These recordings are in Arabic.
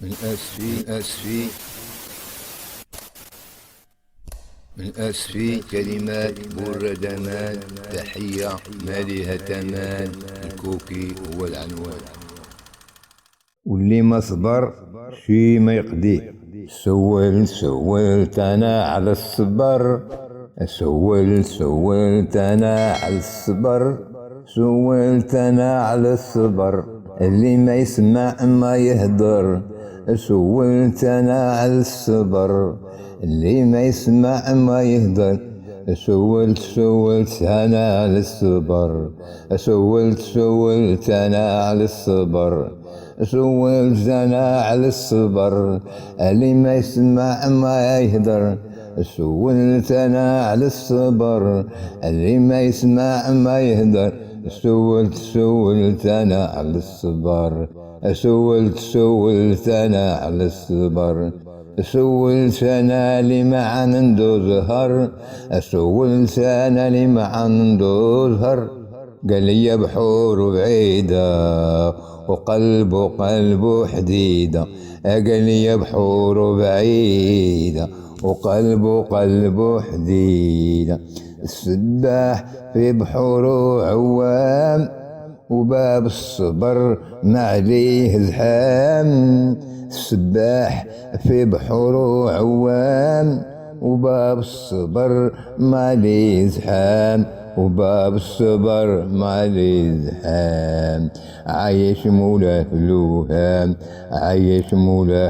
من أسفي كلمات برد مان، تحية مالها تمان، الكوكي هو العنوان. واللي ما صبر شي ما يقضيه. سولت انا على الصبر، سولت انا على الصبر، سولت انا على الصبر، اللي ما يسمع ما يهدر. سولت انا على الصبر، اللي ما يسمع ما يهدر. سولت انا على الصبر، سولت انا على الصبر، سولت انا على الصبر، اللي ما يسمع ما يهدر. سولت انا على الصبر، اللي ما يسمع ما يهدر. سولت انا على الصبر، سولت انا على الصبر، سولت انا اللي ما عنده زهر، سولت انا اللي ما عنده زهر. قال لي بحور بعيدة وقلبه حديدة، قال لي بحور بعيدة وقلبه حديدة. السباح في بحور عوام، وباب الصبر ما عليه زحام. السباح في بحور عوام، وباب الصبر ما عليه زحام، وباب الصبر ما عليه زحام. عايش مولاه في الوهام، عايش مولاه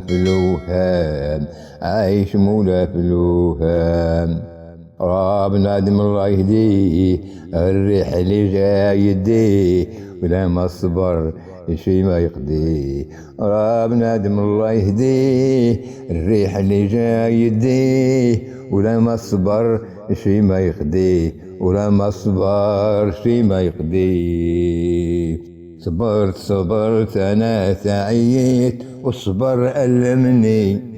في الوهام، عايش مولاه في الوهام. بنادم الله يهديه، الريح اللي جاي يديه، ولا ما صبر شي ما يقضيه. بنادم الله يهديه، الريح اللي جاي يديه، ولا ما صبر شي ما يقضيه، ولا ما صبر شي ما يقضيه. صبرت انا تعيت، والصبر ألمني.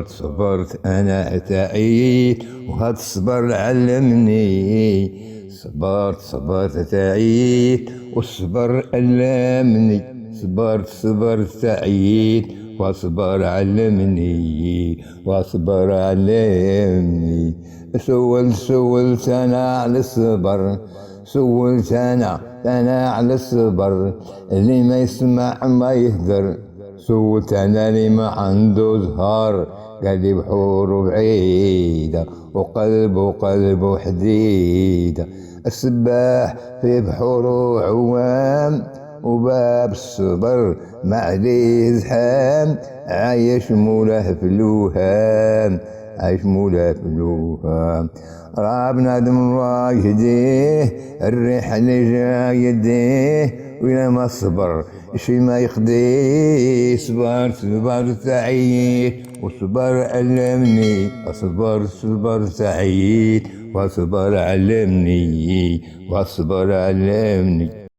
صبرت انا تعيت، وهذا الصبر علمني. صبرت تعيت، والصبر علمني. صبرت تعيت، والصبر علمني، والصبر علمني. سولت انا على الصبر، سولت انا على الصبر، اللي ما يسمع ما يهدر. سولت انا اللي ما عنده زهر، قال لي بحور بعيدة وقلبه حديدة. السباح في بحور عوام، وباب الصبر ما عليه زحام. عايش مولاه في الوهام، عايش مولاه في الوهام. بنادم الله يهديه، الريح اللي جاي يديه، ولا ما صبر شي ما يقضيه. صبرت تعيت، والصبر علمني. صبرت تعيت، والصبر علمني، والصبر علمني.